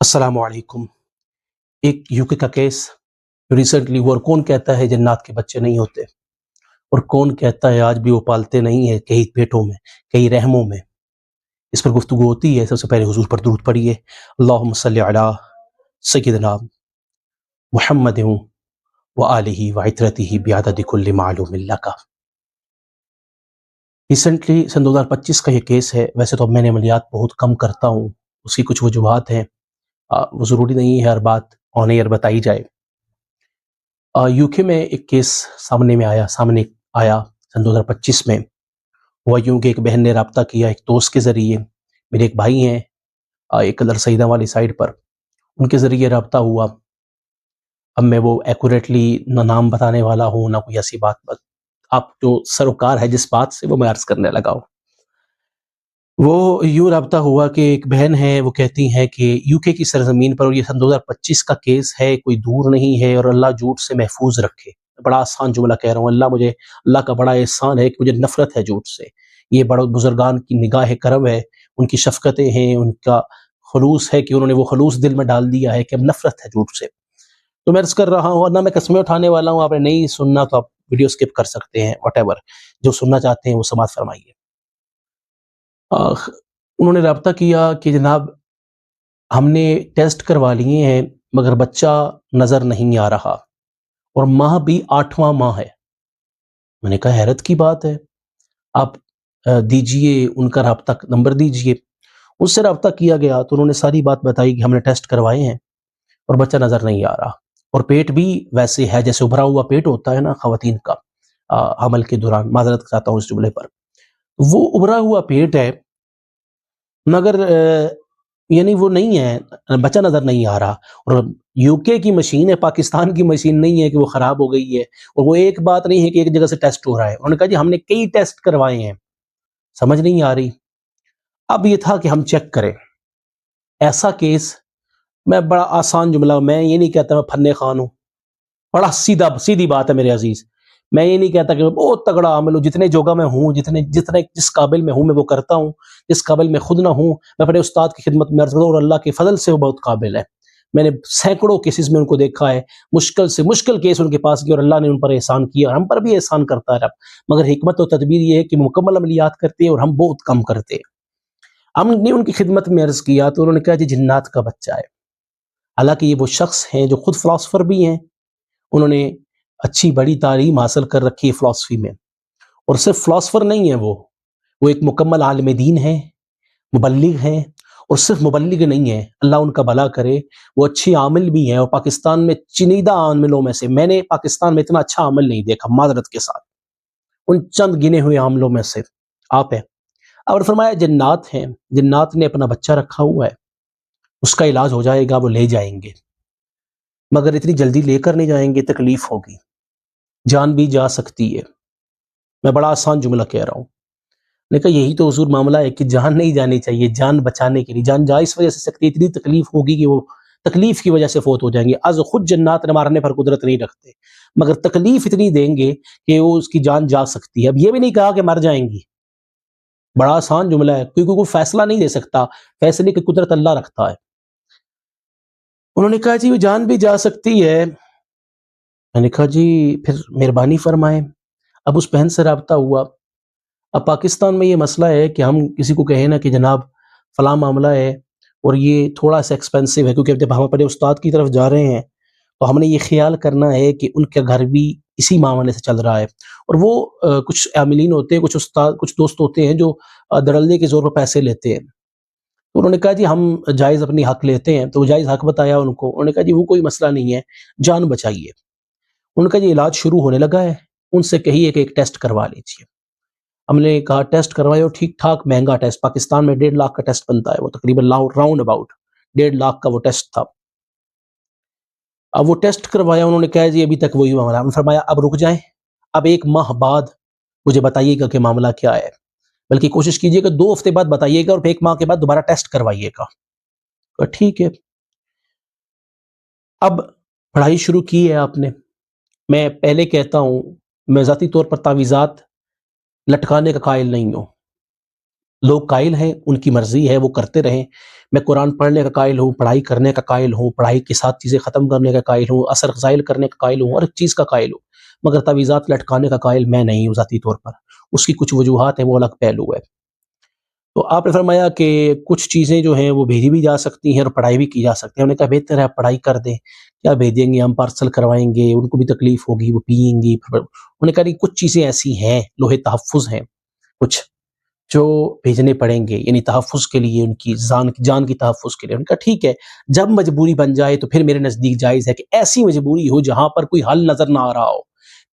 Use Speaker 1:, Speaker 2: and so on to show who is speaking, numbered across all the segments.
Speaker 1: السلام علیکم۔ ایک یوکے کا کیس ریسنٹلی ہوا، اور کون کہتا ہے جنات کے بچے نہیں ہوتے، اور کون کہتا ہے آج بھی وہ پالتے نہیں ہیں کئی پیٹوں میں، کئی رحموں میں۔ اس پر گفتگو ہوتی ہے۔ سب سے پہلے حضور پر درود پڑھیے، اللہم صلی علی سیدنا محمد و آلہ و عترتہ بعدد کل معلوم لک۔ ریسنٹلی سن 2025 کا یہ کیس ہے۔ ویسے تو اب میں نے عملیات بہت کم کرتا ہوں، اس کی کچھ وجوہات ہیں، وہ ضروری نہیں ہے ہر بات آن ایئر بتائی جائے۔ یوکے میں ایک کیس سامنے آیا سن 2025 میں۔ ہوا یوں کہ ایک بہن نے رابطہ کیا ایک دوست کے ذریعے، میرے ایک بھائی ہیں ایک کلر سیدہ والی سائڈ پر، ان کے ذریعے رابطہ ہوا۔ اب میں وہ ایکوریٹلی نہ نام بتانے والا ہوں نہ کوئی ایسی بات، آپ جو سروکار ہے جس بات سے وہ میں عرض کرنے لگا ہوں۔ وہ یوں رابطہ ہوا کہ ایک بہن ہے، وہ کہتی ہیں کہ یوکے کی سرزمین پر، اور یہ سن 2025 کا کیس ہے، کوئی دور نہیں ہے، اور اللہ جھوٹ سے محفوظ رکھے۔ بڑا آسان جملہ کہہ رہا ہوں، اللہ کا بڑا احسان ہے کہ مجھے نفرت ہے جھوٹ سے۔ یہ بڑے بزرگان کی نگاہ کرم ہے، ان کی شفقتیں ہیں، ان کا خلوص ہے کہ انہوں نے وہ خلوص دل میں ڈال دیا ہے کہ اب نفرت ہے جھوٹ سے۔ تو میں عرض کر رہا ہوں، اور نہ میں قسمیں اٹھانے والا ہوں، آپ نے نہیں سننا تو آپ ویڈیو سکپ کر سکتے ہیں، واٹ ایور، جو سننا چاہتے ہیں وہ سماعت فرمائیے۔ انہوں نے رابطہ کیا کہ جناب ہم نے ٹیسٹ کروا لیے ہیں مگر بچہ نظر نہیں آ رہا، اور ماہ بھی 8واں ماہ ہے۔ میں نے کہا حیرت کی بات ہے، آپ دیجئے ان کا رابطہ نمبر دیجئے۔ اس سے رابطہ کیا گیا تو انہوں نے ساری بات بتائی کہ ہم نے ٹیسٹ کروائے ہیں اور بچہ نظر نہیں آ رہا، اور پیٹ بھی ویسے ہے جیسے ابھرا ہوا پیٹ ہوتا ہے نا خواتین کا حمل کے دوران۔ معذرت چاہتا ہوں اس جملے پر، وہ ابھرا ہوا پیٹ ہے مگر یعنی وہ نہیں ہے، بچہ نظر نہیں آ رہا۔ اور یوکے کی مشین ہے، پاکستان کی مشین نہیں ہے کہ وہ خراب ہو گئی ہے، اور وہ ایک بات نہیں ہے کہ ایک جگہ سے ٹیسٹ ہو رہا ہے۔ انہوں نے کہا جی ہم نے کئی ٹیسٹ کروائے ہیں، سمجھ نہیں آ رہی۔ اب یہ تھا کہ ہم چیک کریں ایسا کیس۔ میں بڑا آسان جملہ، میں یہ نہیں کہتا میں فن خان ہوں، بڑا سیدھی بات ہے میرے عزیز۔ میں یہ نہیں کہتا کہ میں بہت تگڑا عامل ہوں، جتنے جوگا میں ہوں، جس قابل میں ہوں میں وہ کرتا ہوں، جس قابل میں خود نہ ہوں میں اپنے استاد کی خدمت میں عرض کرتا ہوں، اور اللہ کے فضل سے وہ بہت قابل ہے۔ میں نے سینکڑوں کیسز میں ان کو دیکھا ہے، مشکل سے مشکل کیس ان کے پاس کیا، اور اللہ نے ان پر احسان کیا، اور ہم پر بھی احسان کرتا ہے رب۔ مگر حکمت و تدبیر یہ ہے کہ مکمل عملیات کرتے ہیں اور ہم بہت کم کرتے ہیں۔ ہم نے ان کی خدمت میں عرض کیا تو انہوں نے کہا جی جنات کا بچہ ہے۔ حالانکہ یہ وہ شخص ہیں جو خود فلاسفر بھی ہیں، انہوں نے اچھی بڑی تعلیم حاصل کر رکھی ہے فلاسفی میں، اور صرف فلاسفر نہیں ہے، وہ ایک مکمل عالم دین ہے، مبلغ ہیں، اور صرف مبلغ نہیں ہے، اللہ ان کا بھلا کرے، وہ اچھی عامل بھی ہیں، اور پاکستان میں چنیدہ عاملوں میں سے، میں نے پاکستان میں اتنا اچھا عامل نہیں دیکھا معذرت کے ساتھ، ان چند گنے ہوئے عاملوں میں سے آپ ہیں۔ اور فرمایا جنات ہیں، جنات نے اپنا بچہ رکھا ہوا ہے، اس کا علاج ہو جائے گا، وہ لے جائیں گے، مگر اتنی جلدی لے کر نہیں جائیں گے، تکلیف ہوگی، جان بھی جا سکتی ہے۔ میں بڑا آسان جملہ کہہ رہا ہوں۔ نے کہا یہی تو حضور معاملہ ہے کہ جان نہیں جانی چاہیے، جان بچانے کے لیے۔ جان جا اس وجہ سے سکتی، اتنی تکلیف ہوگی کہ وہ تکلیف کی وجہ سے فوت ہو جائیں گے۔ از خود جنات نے مارنے پر قدرت نہیں رکھتے، مگر تکلیف اتنی دیں گے کہ وہ اس کی جان جا سکتی ہے۔ اب یہ بھی نہیں کہا کہ مر جائیں گی، بڑا آسان جملہ ہے، کیونکہ کوئی فیصلہ نہیں دے سکتا، فیصلے کی قدرت اللہ رکھتا ہے۔ انہوں نے کہا جی وہ جان بھی جا سکتی ہے۔ میں نے کہا جی پھر مہربانی فرمائیں۔ اب اس بہن سے رابطہ ہوا۔ اب پاکستان میں یہ مسئلہ ہے کہ ہم کسی کو کہیں نا کہ جناب فلاں معاملہ ہے اور یہ تھوڑا سا ایکسپینسو ہے، کیونکہ جب ہم اپنے استاد کی طرف جا رہے ہیں تو ہم نے یہ خیال کرنا ہے کہ ان کا گھر بھی اسی معاملے سے چل رہا ہے، اور وہ کچھ عاملین ہوتے ہیں، کچھ استاد، کچھ دوست ہوتے ہیں جو دڑلے کے زور پر پیسے لیتے ہیں۔ تو انہوں نے کہا جی ہم جائز اپنی حق لیتے ہیں، تو وہ جائز حق بتایا ان کو۔ انہوں نے کہا جی وہ کوئی مسئلہ نہیں ہے، جان بچائیے۔ ان کا یہ علاج شروع ہونے لگا ہے، ان سے کہیے کہ ایک ٹیسٹ کروا لیجیے۔ ہم نے کہا ٹیسٹ کروائے، اور ٹھیک ٹھاک مہنگا ٹیسٹ، پاکستان میں 1.5 لاکھ کا ٹیسٹ بنتا ہے، وہ تقریباً راؤنڈ اباؤٹ 1.5 لاکھ کا وہ ٹیسٹ تھا۔ اب وہ ٹیسٹ کروایا، انہوں نے کہا جی ابھی تک وہی معاملہ۔ ہم نے فرمایا اب رک جائیں، اب 1 ماہ بعد مجھے بتائیے گا کہ معاملہ کیا ہے، بلکہ کوشش کیجیے کہ 2 ہفتے بعد بتائیے گا، اور 1 ماہ کے بعد دوبارہ ٹیسٹ کروائیے گا۔ ٹھیک ہے۔ اب پڑھائی شروع کی ہے آپ نے۔ میں پہلے کہتا ہوں، میں ذاتی طور پر تعویذات لٹکانے کا قائل نہیں ہوں، لوگ قائل ہیں، ان کی مرضی ہے، وہ کرتے رہیں، میں قرآن پڑھنے کا قائل ہوں، پڑھائی کرنے کا قائل ہوں، پڑھائی کے ساتھ چیزیں ختم کرنے کا قائل ہوں، اثر فضائل کرنے کا قائل ہوں، ہر ایک چیز کا قائل ہوں، مگر تعویذات لٹکانے کا قائل میں نہیں ہوں ذاتی طور پر، اس کی کچھ وجوہات ہیں، وہ الگ پہلو ہے۔ تو آپ نے فرمایا کہ کچھ چیزیں جو ہیں وہ بھیجی بھی جا سکتی ہیں اور پڑھائی بھی کی جا سکتی ہیں، انہوں نے کہا بہتر ہے آپ پڑھائی کر دیں، کیا بھیجیں گے، ہم پارسل کروائیں گے، ان کو بھی تکلیف ہوگی، وہ پئیں گی، انہوں نے کہا نہیں کچھ چیزیں ایسی ہیں، لوہے تحفظ ہیں کچھ جو بھیجنے پڑیں گے، یعنی تحفظ کے لیے، ان کی جان کی تحفظ کے لیے۔ ان کا ٹھیک ہے، جب مجبوری بن جائے تو پھر میرے نزدیک جائز ہے کہ ایسی مجبوری ہو جہاں پر کوئی حل نظر نہ آ رہا ہو،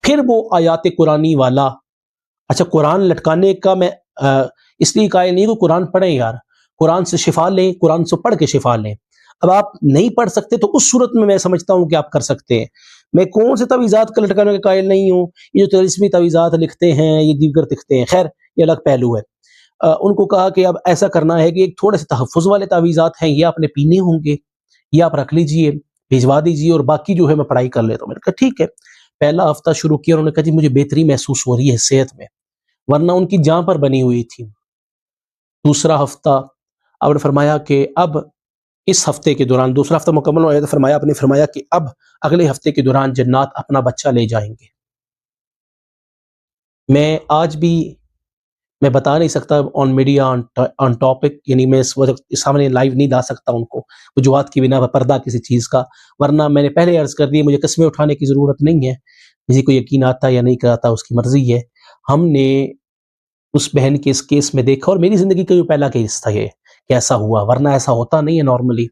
Speaker 1: پھر وہ آیات قرآنی والا، اچھا قرآن لٹکانے کا میں اس لیے قائل نہیں کہ قرآن پڑھیں یار، قرآن سے شفا لیں، قرآن سے پڑھ کے شفا لیں۔ اب آپ نہیں پڑھ سکتے تو اس صورت میں سمجھتا ہوں کہ آپ کر سکتے ہیں۔ میں کون سے تعویذات کا لٹکانے کے قائل نہیں ہوں، یہ جو طلسمی تعویذات لکھتے ہیں، یہ دیگر لکھتے ہیں، خیر یہ الگ پہلو ہے۔ ان کو کہا کہ اب ایسا کرنا ہے کہ ایک تھوڑے سے تحفظ والے تعویذات ہیں، یہ آپ نے پینے ہوں گے، یہ آپ رکھ لیجئے، بھیجوا دیجئے، اور باقی جو ہے میں پڑھائی کر لیتا ہوں۔ میں نے کہا ٹھیک ہے، پہلا ہفتہ شروع کیا، انہوں نے کہا جی مجھے بہتری محسوس ہو رہی ہے صحت میں، ورنہ ان کی جان پر بنی ہوئی تھی۔ دوسرا ہفتہ آپ نے فرمایا کہ اب اس ہفتے کے دوران، دوسرا ہفتہ مکمل ہو گیا تو فرمایا، آپ نے فرمایا کہ اب اگلے ہفتے کے دوران جنات اپنا بچہ لے جائیں گے۔ میں آج بھی میں بتا نہیں سکتا آن میڈیا آن ٹاپک، یعنی میں اس وقت سامنے لائیو نہیں لا سکتا ان کو وجوہات کی بنا پر، پردہ کسی چیز کا، ورنہ میں نے پہلے عرض کر دی مجھے قسمیں اٹھانے کی ضرورت نہیں ہے، کسی کو یقین آتا یا نہیں کراتا اس کی مرضی ہے۔ ہم نے اس بہن کے اس کیس میں دیکھا، اور میری زندگی کا جو پہلا کیس تھا یہ کہ ایسا ہوا، ورنہ ایسا ہوتا نہیں ہے نارملی۔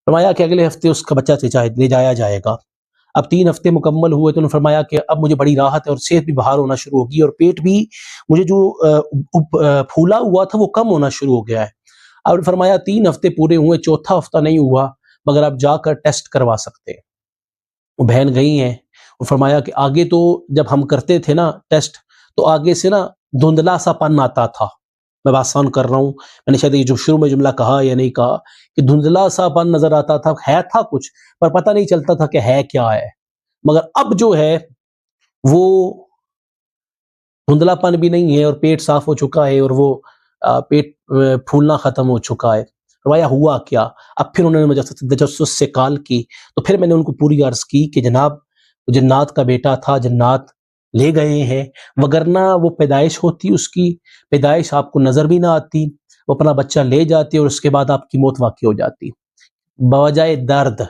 Speaker 1: فرمایا کہ اگلے ہفتے اس کا بچہ لے جایا جائے گا۔ اب 3 ہفتے مکمل ہوئے تو انہوں نے فرمایا کہ اب مجھے بڑی راحت ہے اور صحت بھی بحال ہونا شروع ہوگی، اور پیٹ بھی مجھے جو پھولا ہوا تھا وہ کم ہونا شروع ہو گیا ہے۔ اب نے فرمایا 3 ہفتے پورے ہوئے، چوتھا ہفتہ نہیں ہوا، مگر آپ جا کر ٹیسٹ کروا سکتے ہیں۔ وہ بہن گئی ہیں، اور فرمایا کہ آگے تو جب ہم کرتے تھے نا ٹیسٹ، تو آگے سے نا دھندلا سا پن آتا تھا۔ میں آسان کر رہا ہوں، میں نے شاید یہ جو شروع میں جملہ کہا یا نہیں کہا، کہ دھندلا سا پن نظر آتا تھا، ہے تھا کچھ پر پتہ نہیں چلتا تھا کہ ہے کیا ہے، مگر اب جو ہے وہ دھندلا پن بھی نہیں ہے، اور پیٹ صاف ہو چکا ہے، اور وہ پیٹ پھولنا ختم ہو چکا ہے۔ فرمایا ہوا کیا؟ اب پھر انہوں نے مجھے تجسس سے کال کی، تو پھر میں نے ان کو پوری عرض کی کہ جناب جنات کا بیٹا تھا، جنات لے گئے ہیں، وگرنہ وہ پیدائش ہوتی، اس کی پیدائش آپ کو نظر بھی نہ آتی، وہ اپنا بچہ لے جاتی اور اس کے بعد آپ کی موت واقع ہو جاتی بوجائے درد۔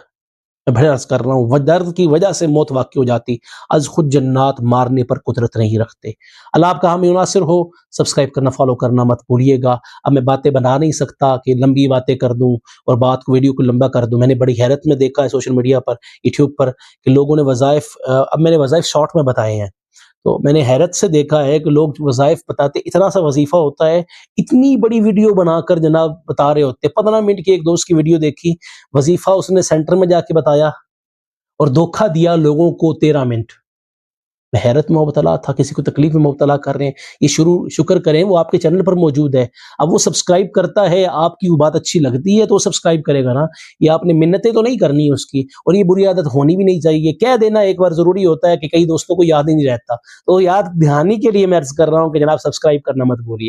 Speaker 1: میں بڑے عرض کر رہا ہوں، وہ درد کی وجہ سے موت واقع ہو جاتی، از خود جنات مارنے پر قدرت نہیں رکھتے۔ اللہ آپ کا ہمیں مناصر ہو، سبسکرائب کرنا، فالو کرنا مت بھولیے گا۔ اب میں باتیں بنا نہیں سکتا کہ لمبی باتیں کر دوں اور ویڈیو کو لمبا کر دوں۔ میں نے بڑی حیرت میں دیکھا ہے سوشل میڈیا پر، یوٹیوب پر، کہ لوگوں نے وظائف، اب میں نے وظائف شارٹ میں بتائے ہیں، تو میں نے حیرت سے دیکھا ہے کہ لوگ وظائف بتاتے، اتنا سا وظیفہ ہوتا ہے، اتنی بڑی ویڈیو بنا کر جناب بتا رہے ہوتے۔ 15 منٹ کی ایک دوست کی ویڈیو دیکھی، وظیفہ اس نے سینٹر میں جا کے بتایا اور دھوکہ دیا لوگوں کو 13 منٹ۔ میں حیرت میں مبتلا تھا، کسی کو تکلیف میں مبتلا کر رہے ہیں۔ یہ شکر کریں وہ آپ کے چینل پر موجود ہے، اب وہ سبسکرائب کرتا ہے، آپ کی وہ بات اچھی لگتی ہے تو وہ سبسکرائب کرے گا نا، یہ آپ نے منتیں تو نہیں کرنی اس کی، اور یہ بری عادت ہونی بھی نہیں چاہیے۔ کہہ دینا ایک بار ضروری ہوتا ہے کہ کئی دوستوں کو یاد ہی نہیں رہتا، تو یاد دہانی کے لیے میں عرض کر رہا ہوں کہ جناب سبسکرائب کرنا مت بھولیے۔